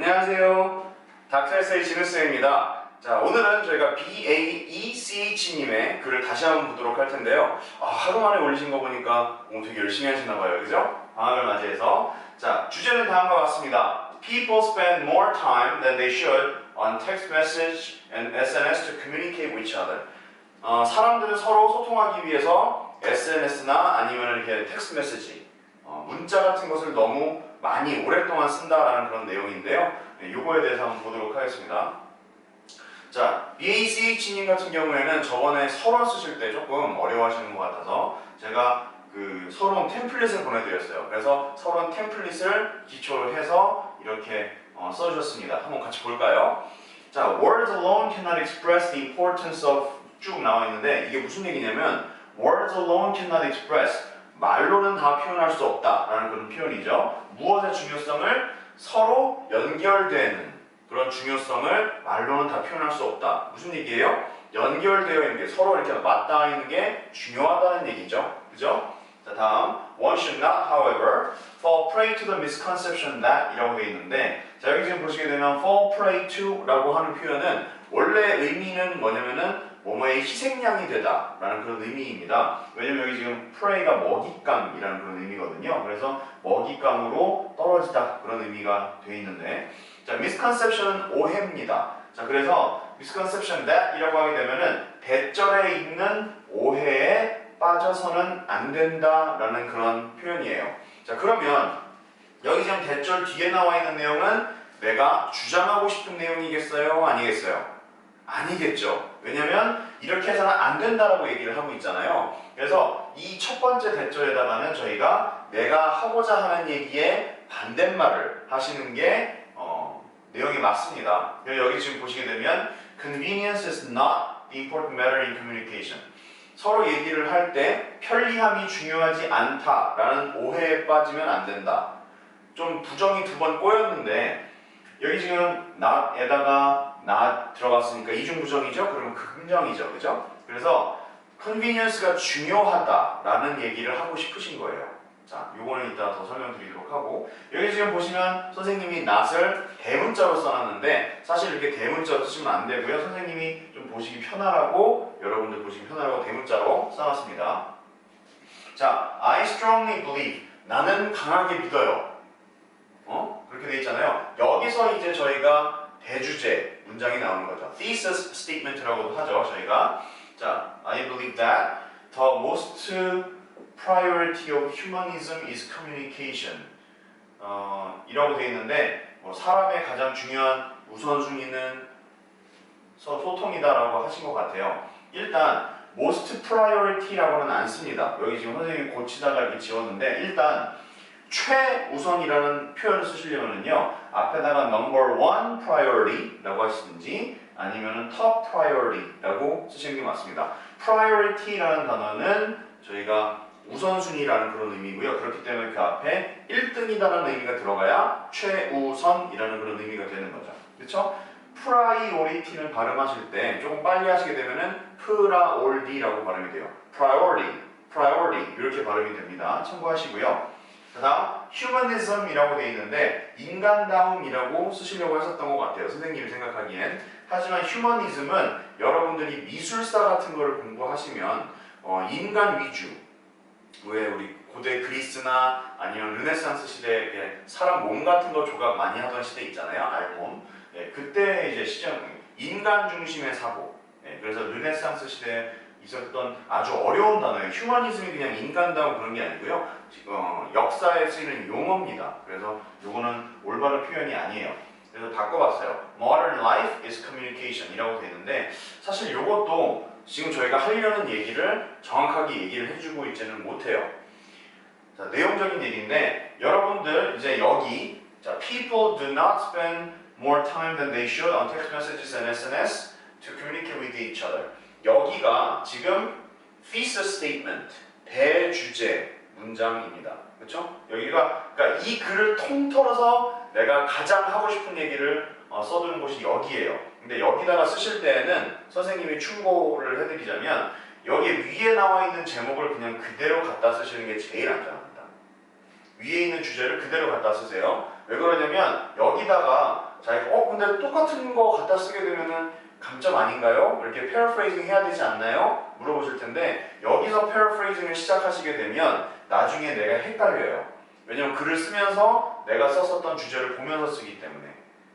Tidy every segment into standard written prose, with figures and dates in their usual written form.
안녕하세요. 닥터에세이 진우쌤입니다. 자, 오늘은 저희가 BAECH님의 글을 다시 한번 보도록 할 텐데요. 하루 만에 올리신 거 보니까 되게 열심히 하시나봐요. 그죠? 방학을 맞이해서. 자, 주제는 다음과 같습니다. People spend more time than they should on text message and SNS to communicate with each other. 사람들은 서로 소통하기 위해서 SNS나 아니면 이렇게 텍스트 메시지, 문자 같은 것을 너무 많이 오랫동안 쓴다라는 그런 내용인데요. 이거에 대해서 한번 보도록 하겠습니다. 자, BACH님 같은 경우에는 저번에 서론 쓰실 때 조금 어려워하시는 것 같아서 제가 그 서론 템플릿을 보내드렸어요. 그래서 서론 템플릿을 기초로 해서 이렇게 써주셨습니다. 한번 같이 볼까요? 자, words alone cannot express the importance of 쭉 나와 있는데 이게 무슨 얘기냐면 words alone cannot express 말로는 다 표현할 수 없다라는 그런 표현이죠. 무엇의 중요성을 서로 연결되는 그런 중요성을 말로는 다 표현할 수 없다. 무슨 얘기예요? 연결되어 있는 게 서로 이렇게 맞닿아 있는 게 중요하다는 얘기죠. 그죠? 자, 다음 One should not, however, fall prey to the misconception that 이라고 되어 있는데 자, 여기 지금 보시게 되면 fall prey to 라고 하는 표현은 원래 의미는 뭐냐면은 뭐뭐의 희생양이 되다 라는 그런 의미입니다. 왜냐면 여기 지금 prey가 먹잇감이라는 그런 의미거든요. 그래서 먹잇감으로 떨어지다 그런 의미가 되어 있는데 자, misconception은 오해입니다. 자, 그래서 misconception that 이라고 하게 되면은 대절에 있는 오해에 빠져서는 안 된다 라는 그런 표현이에요. 자, 그러면 여기 지금 대절 뒤에 나와 있는 내용은 내가 주장하고 싶은 내용이겠어요? 아니겠어요? 아니겠죠. 왜냐면 이렇게 해서는 안 된다라고 얘기를 하고 있잖아요. 그래서 이 첫 번째 대절에다가는 저희가 내가 하고자 하는 얘기에 반대말을 하시는 게 내용이 맞습니다. 여기 지금 보시게 되면 Convenience is not the important matter in communication. 서로 얘기를 할 때 편리함이 중요하지 않다라는 오해에 빠지면 안 된다. 좀 부정이 두 번 꼬였는데 여기 지금 not에다가 not 들어갔으니까 이중부정이죠? 그러면 긍정이죠. 그죠? 그래서 convenience가 중요하다라는 얘기를 하고 싶으신 거예요. 자, 요거는 이따 더 설명드리도록 하고 여기 지금 보시면 선생님이 not을 대문자로 써놨는데 사실 이렇게 대문자로 쓰시면 안 되고요. 선생님이 좀 보시기 편하라고 여러분들 보시기 편하라고 대문자로 써놨습니다. 자, I strongly believe 나는 강하게 믿어요. 그렇게 돼 있잖아요. 여기서 이제 저희가 대주제 문장이 나오는 거죠. thesis statement라고도 하죠. 저희가 자, I believe that the most priority of humanism is communication. 이라고 돼 있는데 사람의 가장 중요한 우선순위는 소통이다라고 하신 것 같아요. 일단 most priority라고는 안 씁니다. 여기 지금 선생님이 고치다가 이렇게 지웠는데 일단 최우선이라는 표현을 쓰시려면요 앞에다가 number one priority라고 하시든지 아니면은 top priority라고 쓰시는 게 맞습니다. priority라는 단어는 저희가 우선순위라는 그런 의미고요. 그렇기 때문에 그 앞에 1등이다라는 의미가 들어가야 최우선이라는 그런 의미가 되는 거죠. 그렇죠? priority는 발음하실 때 조금 빨리 하시게 되면은 priority라고 발음이 돼요. priority 이렇게 발음이 됩니다. 참고하시고요. 그 다음 humanism이라고 되어 있는데 인간다움이라고 쓰시려고 하셨던 것 같아요. 선생님이 생각하기엔. 하지만 humanism은 여러분들이 미술사 같은 거를 공부하시면 인간 위주 왜 우리 고대 그리스나 아니면 르네상스 시대에 사람 몸 같은 거 조각 많이 하던 시대 있잖아요. 알몸. 그때 이제 시장 인간 중심의 사고. 그래서 르네상스 시대에 있었던 아주 어려운 단어예요. 휴머니즘이 그냥 인간다움 그런 게 아니고요. 역사에 쓰이는 용어입니다. 그래서 이거는 올바른 표현이 아니에요. 그래서 바꿔봤어요. Modern life is communication 이라고 되어 있는데 사실 이것도 지금 저희가 하려는 얘기를 정확하게 얘기를 해주고 있지는 못해요. 자, 내용적인 얘기인데 여러분들 이제 여기 자, People do not spend more time than they should on text messages and SNS to communicate with each other. 여기가 지금 thesis statement, 대주제 문장입니다. 그렇죠? 여기가 그러니까 이 글을 통틀어서 내가 가장 하고 싶은 얘기를 써두는 곳이 여기예요. 근데 여기다가 쓰실 때에는 선생님이 충고를 해드리자면 여기 위에 나와 있는 제목을 그냥 그대로 갖다 쓰시는 게 제일 안전합니다. 위에 있는 주제를 그대로 갖다 쓰세요. 왜 그러냐면 여기다가 자기가 근데 똑같은 거 갖다 쓰게 되면은 감점 아닌가요? 이렇게 paraphrasing 해야 되지 않나요? 물어보실 텐데 여기서 paraphrasing을 시작하시게 되면 나중에 내가 헷갈려요. 왜냐면 글을 쓰면서 내가 썼었던 주제를 보면서 쓰기 때문에.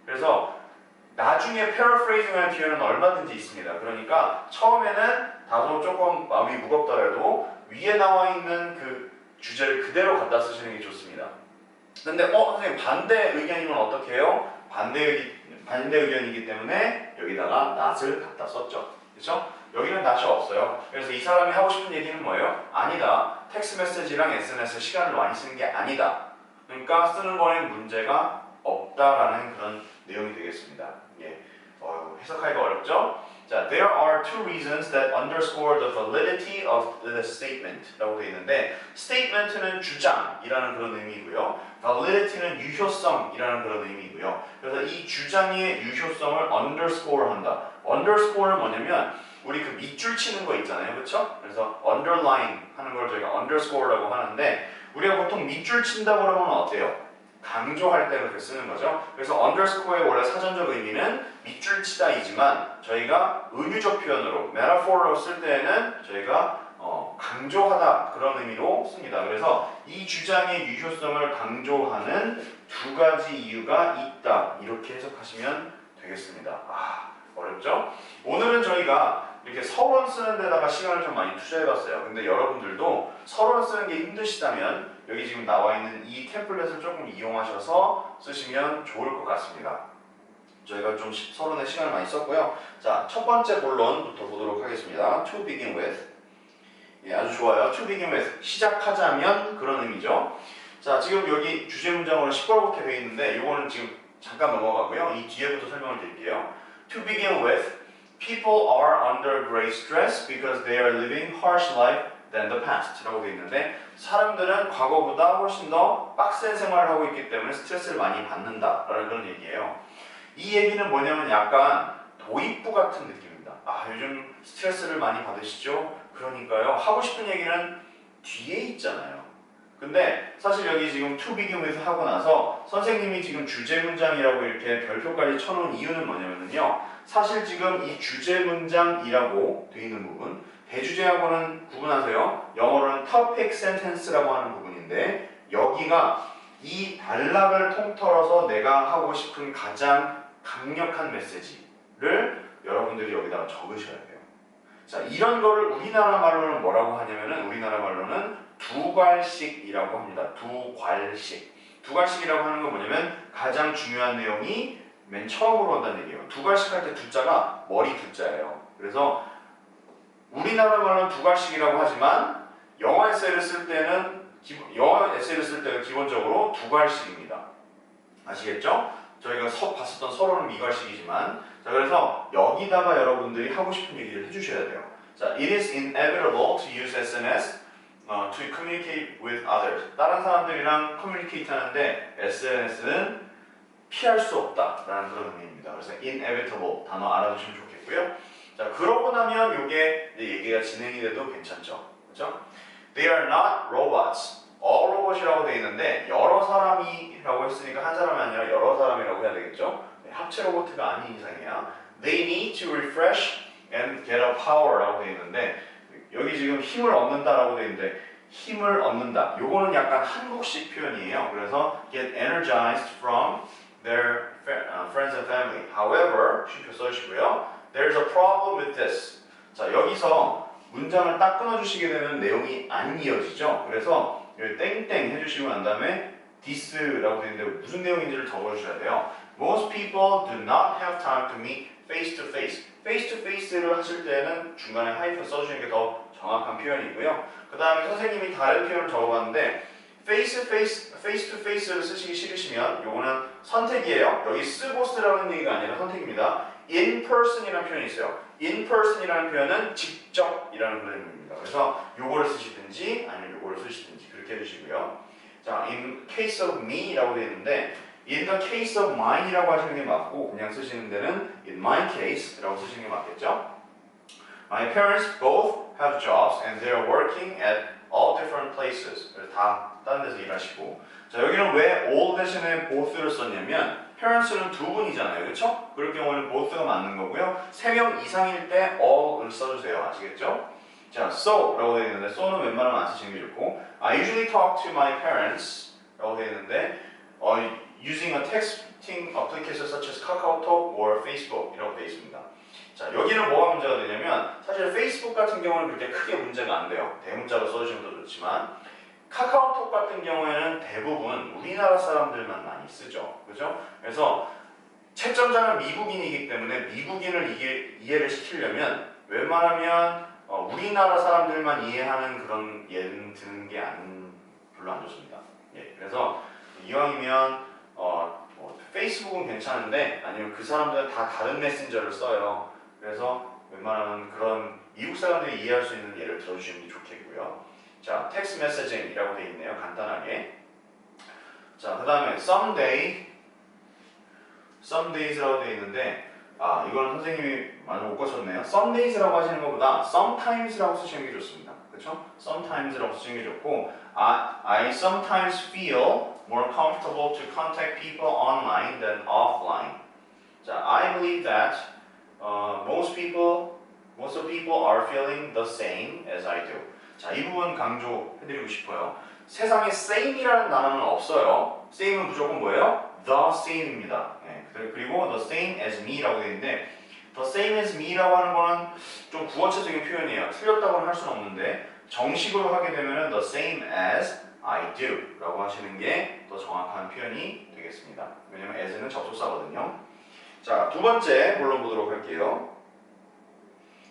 그래서 나중에 paraphrasing 할 기회는 얼마든지 있습니다. 그러니까 처음에는 다소 조금 마음이 무겁더라도 위에 나와 있는 그 주제를 그대로 갖다 쓰시는 게 좋습니다. 근데 선생님 반대 의견이면 어떻게 해요? 반대 의견이기 때문에 여기다가 not을 갖다 썼죠. 그렇죠? 여기는 not이 없어요. 그래서 이 사람이 하고 싶은 얘기는 뭐예요? 아니다. 텍스트 메시지랑 SNS 시간을 많이 쓰는 게 아니다. 그러니까 쓰는 거에는 문제가 없다라는 그런 내용이 되겠습니다. 예. 해석하기가 어렵죠? 자, there are two reasons that underscore the validity of the statement 라고 되어 있는데 statement는 주장이라는 그런 의미고요. validity는 유효성이라는 그런 의미고요. 그래서 이 주장의 유효성을 underscore 한다. underscore는 뭐냐면 우리 그 밑줄 치는 거 있잖아요. 그렇죠? 그래서 underline 하는 걸 저희가 underscore라고 하는데 우리가 보통 밑줄 친다고 그러면 어때요? 강조할 때 그렇게 쓰는 거죠. 그래서 underscore의 원래 사전적 의미는 밑줄 치다이지만 저희가 은유적 표현으로 metaphor로 쓸 때에는 저희가 강조하다 그런 의미로 씁니다. 그래서 이 주장의 유효성을 강조하는 두 가지 이유가 있다. 이렇게 해석하시면 되겠습니다. 어렵죠? 오늘은 저희가 이렇게 서론 쓰는 데다가 시간을 좀 많이 투자해봤어요. 근데 여러분들도 서론 쓰는 게 힘드시다면 여기 지금 나와 있는 이 템플릿을 조금 이용하셔서 쓰시면 좋을 것 같습니다. 저희가 좀 서론에 시간을 많이 썼고요. 자, 첫 번째 본론부터 보도록 하겠습니다. To begin with. 예, 아주 좋아요. To begin with. 시작하자면 그런 의미죠. 자, 지금 여기 주제 문장으로 시뻘겋게 되어 있는데 이거는 지금 잠깐 넘어가고요. 이 뒤에부터 설명을 드릴게요. To begin with, people are under great stress because they are living harsh life than the past 라고 되어 있는데 사람들은 과거보다 훨씬 더 빡센 생활을 하고 있기 때문에 스트레스를 많이 받는다 라는 그런 얘기예요. 이 얘기는 뭐냐면 약간 도입부 같은 느낌입니다. 요즘 스트레스를 많이 받으시죠? 그러니까요. 하고 싶은 얘기는 뒤에 있잖아요. 근데 사실 여기 지금 to begin with 하고 나서 선생님이 지금 주제 문장이라고 이렇게 별표까지 쳐놓은 이유는 뭐냐면요. 사실 지금 이 주제 문장이라고 되어 있는 부분 대주제하고는 구분하세요. 영어로는 topic sentence라고 하는 부분인데 여기가 이 단락을 통틀어서 내가 하고 싶은 가장 강력한 메시지를 여러분들이 여기다가 적으셔야 돼요. 자, 이런 거를 우리나라 말로는 뭐라고 하냐면은 우리나라 말로는 두괄식이라고 합니다. 두괄식. 두괄식이라고 하는 건 뭐냐면 가장 중요한 내용이 맨 처음으로 온다는 얘기예요. 두괄식 할 때 두자가 머리 두자예요. 그래서 우리나라 말로는 두괄식이라고 하지만 영어 에세이를 쓸 때는 기본적으로 두괄식입니다. 아시겠죠? 저희가 봤었던 서론은 이괄식이지만 자, 그래서 여기다가 여러분들이 하고 싶은 얘기를 해주셔야 돼요. 자, it is inevitable to use SNS to communicate with others. 다른 사람들이랑 communicate 하는데 SNS는 피할 수 없다라는 그런 의미입니다. 그래서 inevitable 단어 알아두시면 좋겠고요. 자, 그러고 나면 이게 얘기가 진행이 돼도 괜찮죠. 그렇죠? They are not robots. all robot이라고 되어 있는데 여러 사람이라고 했으니까 한 사람이 아니라 여러 사람이라고 해야 되겠죠. 합체 로봇가 아닌 이상이야. They need to refresh and get a power라고 되어 있는데 여기 지금 힘을 얻는다라고 되어 있는데 힘을 얻는다. 요거는 약간 한국식 표현이에요. 그래서 get energized from their friends and family. However, 쉼표 써주시고요. There's a problem with this. 자, 여기서 문장을 딱 끊어주시게 되면 내용이 안 이어지죠. 그래서 여기 땡땡 해주시고 난 다음에 this라고 되어 있는데 무슨 내용인지를 적어주셔야 돼요. Most people do not have time to meet face to face. face to face를 하실 때는 중간에 하이픈 써주는 게 더 정확한 표현이고요. 그 다음에 선생님이 다른 표현을 적어봤는데 face to face를 쓰시기 싫으시면 요거는 선택이에요. 여기 쓰고 쓰라는 얘기가 아니라 선택입니다. in person이라는 표현이 있어요. in person이라는 표현은 직접이라는 그런 의미입니다. 그래서 요거를 쓰시든지 아니면 요거를 쓰시든지 그렇게 해주시고요. 자, in case of me라고 되어 있는데 in the case of mine이라고 하시는 게 맞고 그냥 쓰시는 데는 in my case라고 쓰시는 게 맞겠죠? My parents both have jobs and they are working at all different places. 다 다른 데서 일하시고 자, 여기는 왜 all 대신에 both를 썼냐면 parents는 두 분이잖아요. 그렇죠? 그럴 경우에는 both가 맞는 거고요. 3명 이상일 때 all을 써주세요. 아시겠죠? 자, so 라고 되어 있는데 so는 웬만하면 안 쓰시는 게 좋고 I usually talk to my parents 라고 되어 있는데 using a texting application such as KakaoTalk or Facebook 이라고 되어 있습니다. 자, 여기는 뭐가 문제가 되냐면 사실 페이스북 같은 경우는 그렇게 크게 문제가 안 돼요. 대문자로 써주시면 더 좋지만 카카오톡 같은 경우에는 대부분 우리나라 사람들만 많이 쓰죠. 그죠? 그래서 채점자는 미국인이기 때문에 미국인을 이해를 시키려면 웬만하면 우리나라 사람들만 이해하는 그런 예는 드는 게 별로 안 좋습니다. 예, 그래서 이왕이면 페이스북은 괜찮은데 아니면 그 사람들은 다 다른 메신저를 써요. 그래서 웬만하면 그런 미국 사람들이 이해할 수 있는 예를 들어주시는 게 좋겠고요. 자, 텍스트 메시징이라고 되어 있네요. 간단하게. 자, 그 다음에 somedays라고 되어 있는데 이거는 선생님이 많이 못 고쳤네요. somedays라고 하시는 것보다 sometimes라고 쓰시는 게 좋습니다. 그렇죠? sometimes라고 쓰시는 게 좋고 I sometimes feel more comfortable to contact people online than offline. 자, I believe that most of people are feeling the same as I do. 자, 이 부분 강조해드리고 싶어요. 세상에 same이라는 단어는 없어요. same은 무조건 뭐예요? the same입니다. 네, 그리고 the same as me라고 되어 있는데 the same as me라고 하는 거는 좀 구어체적인 표현이에요. 틀렸다고는 할 수는 없는데 정식으로 하게 되면 the same as I do 라고 하시는 게 더 정확한 표현이 되겠습니다. 왜냐면 as는 접속사거든요. 자, 두 번째 본론 보도록 할게요.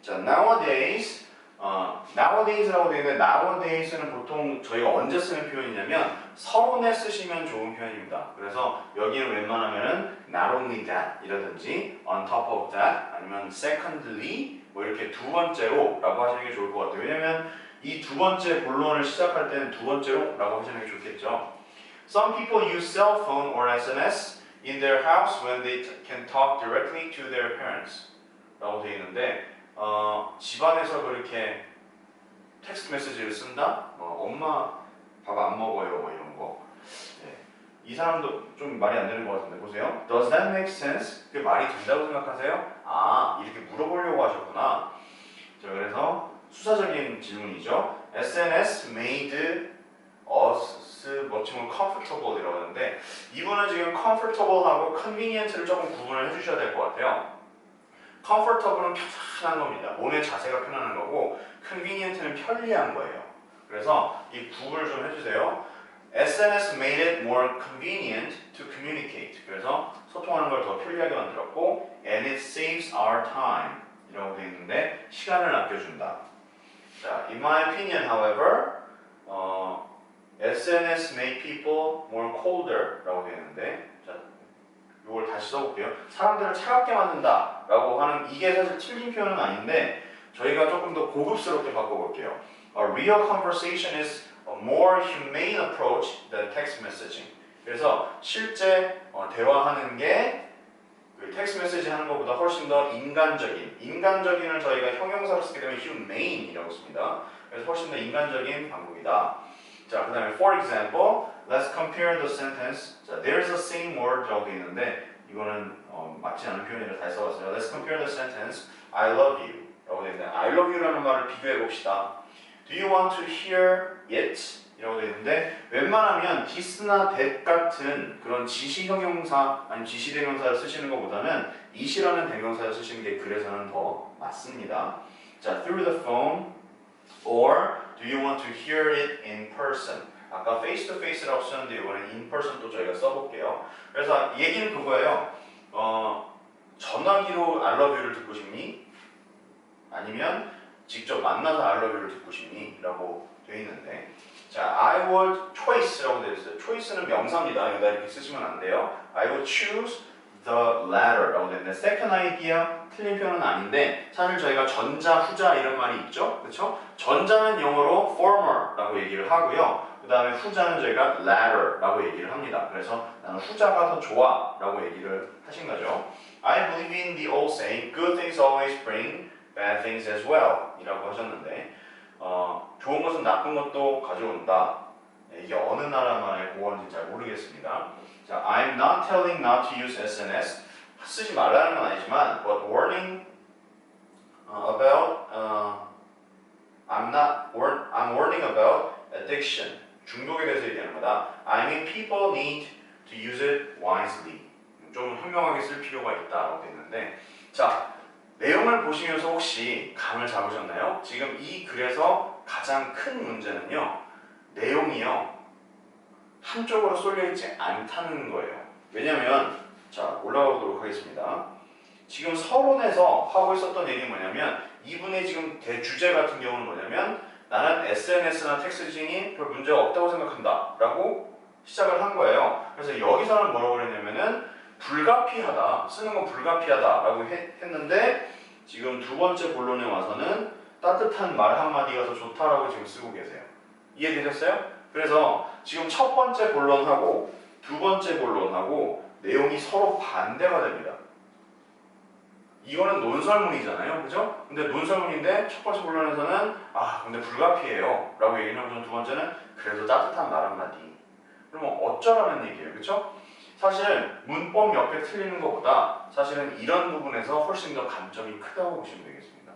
자, nowadays라고 되어 있는데 nowadays는 보통 저희가 언제 쓰는 표현이냐면 서론에 쓰시면 좋은 표현입니다. 그래서 여기는 웬만하면은 not only that 이라든지 on top of that 아니면 secondly 뭐 이렇게 두 번째로 라고 하시는 게 좋을 것 같아요. 왜냐면 이 두 번째 본론을 시작할 때는 두 번째로 라고 하시는 게 좋겠죠. Some people use cell phone or SMS in their house when they can talk directly to their parents 라고 되어 있는데 집안에서 그렇게 텍스트 메시지를 쓴다? 엄마 밥 안 먹어요 뭐 이런 거. 네. 이 사람도 좀 말이 안 되는 것 같은데 보세요. Does that make sense? 그게 말이 된다고 생각하세요? 이렇게 물어보려고 하셨구나. 자, 그래서 수사적인 질문이죠. SNS made us 뭐지금 comfortable 이라고 하는데 이분은 지금 comfortable하고 convenient를 조금 구분을 해주셔야 될 것 같아요. comfortable은 편안한 겁니다. 몸의 자세가 편안한 거고 convenient는 편리한 거예요. 그래서 이 구분을 좀 해주세요. SNS made it more convenient to communicate. 그래서 소통하는 걸 더 편리하게 만들었고 and it saves our time 이라고 되어 있는데 시간을 아껴준다. 자, in my opinion, however, SNS made people more colder 라고 되어 있는데 이걸 다시 써볼게요. 사람들을 차갑게 만든다 라고 하는 이게 사실 틀린 표현은 아닌데 저희가 조금 더 고급스럽게 바꿔볼게요. A real conversation is a more humane approach than text messaging. 그래서 실제 대화하는 게 텍스트 메시지 하는 것보다 훨씬 더 인간적인을 저희가 형용사로 쓰게 되면 humane이라고 씁니다. 그래서 훨씬 더 인간적인 방법이다. 자, 그 다음에 for example, let's compare the sentence. 자, there's a same word 라고 되어 있는데 이거는 맞지 않은 표현이라 다시 써봤어요. Let's compare the sentence I love you 라고 되어 있는데 I love you라는 말을 비교해 봅시다. Do you want to hear it? 이라고 되어 있는데 웬만하면 this나 that 같은 그런 지시 형용사 아니면 지시 대명사를 쓰시는 것보다는 it이라는 대명사를 쓰시는 게 그래서는 더 맞습니다. 자, through the phone or do you want to hear it in person? 아까 face to face라고 쓰는데 이번엔 in person 또 저희가 써볼게요. 그래서 얘기는 그거예요. 전화기로 I love you를 듣고 싶니? 아니면 직접 만나서 I love you를 듣고 싶니? 라고 되어 있는데 자, I would choice라고 되어 있어요. choice는 명사입니다. 여기다 이렇게 쓰시면 안 돼요. I would choose the latter라고 되어 있는데 second idea 틀린 표현은 아닌데 사실 저희가 전자, 후자 이런 말이 있죠. 그렇죠? 전자는 영어로 former라고 얘기를 하고요. 그 다음에 후자는 저희가 latter라고 얘기를 합니다. 그래서 나는 후자가 더 좋아 라고 얘기를 하신 거죠. I believe in the old saying, good things always bring bad things as well 이라고 하셨는데 좋은 것은 나쁜 것도 가져온다. 이게 어느 나라만의 고어인지 잘 모르겠습니다. 자, I'm not telling not to use SNS. 쓰지 말라는 건 아니지만, but warning about I'm warning about addiction. 중독에 대해서 얘기하는 거다. I mean people need to use it wisely. 좀 현명하게 쓸 필요가 있다라고 했는데, 자, 내용을 보시면서 혹시 감을 잡으셨나요? 지금 이 글에서 가장 큰 문제는요, 내용이요, 한쪽으로 쏠려있지 않다는 거예요. 왜냐면, 자, 올라가 보도록 하겠습니다. 지금 서론에서 하고 있었던 얘기는 뭐냐면, 이분의 지금 대주제 같은 경우는 뭐냐면, 나는 SNS나 텍스팅이 별 문제가 없다고 생각한다 라고 시작을 한 거예요. 그래서 여기서는 뭐라고 그랬냐면은 불가피하다, 쓰는 건 불가피하다 라고 했는데, 지금 두 번째 본론에 와서는 따뜻한 말 한마디가 더 좋다라고 지금 쓰고 계세요. 이해되셨어요? 그래서 지금 첫 번째 본론하고 두 번째 본론하고 내용이 서로 반대가 됩니다. 이거는 논설문이잖아요, 그죠? 근데 논설문인데 첫 번째 본론에서는 근데 불가피해요 라고 얘기를 하고, 두 번째는 그래도 따뜻한 말 한마디. 그러면 어쩌라는 얘기예요, 그죠? 사실 문법 옆에 틀리는 것보다 사실은 이런 부분에서 훨씬 더 감점이 크다고 보시면 되겠습니다.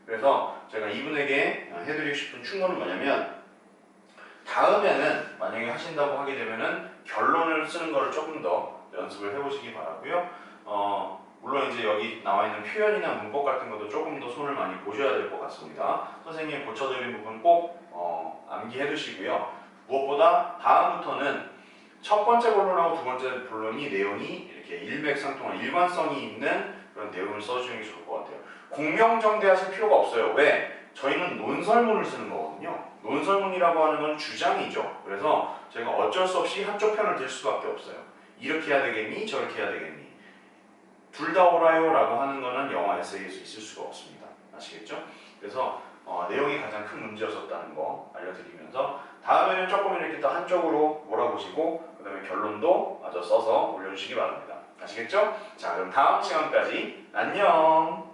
그래서 제가 이분에게 해드리고 싶은 충고는 뭐냐면, 다음에는 만약에 하신다고 하게 되면은 결론을 쓰는 거를 조금 더 연습을 해보시기 바라고요. 물론 이제 여기 나와 있는 표현이나 문법 같은 것도 조금 더 손을 많이 보셔야 될 것 같습니다. 선생님이 고쳐드린 부분 꼭 암기해 두시고요. 무엇보다 다음부터는 첫 번째 본론하고 두 번째 본론이 내용이 이렇게 일맥상통한 일관성이 있는 그런 내용을 써주는 게 좋을 것 같아요. 공명정대하실 필요가 없어요. 왜? 저희는 논설문을 쓰는 거거든요. 논설문이라고 하는 건 주장이죠. 그래서 저희가 어쩔 수 없이 한쪽 편을 들 수밖에 없어요. 이렇게 해야 되겠니? 저렇게 해야 되겠니? 둘 다 옳아요 라고 하는 거는 영어 에세이에서 있을 수가 없습니다. 아시겠죠? 그래서 내용이 가장 큰 문제였었다는 거 알려드리면서, 다음에는 조금 이렇게 더 한쪽으로 몰아보시고 그 다음에 결론도 마저 써서 올려주시기 바랍니다. 아시겠죠? 자, 그럼 다음 시간까지 안녕!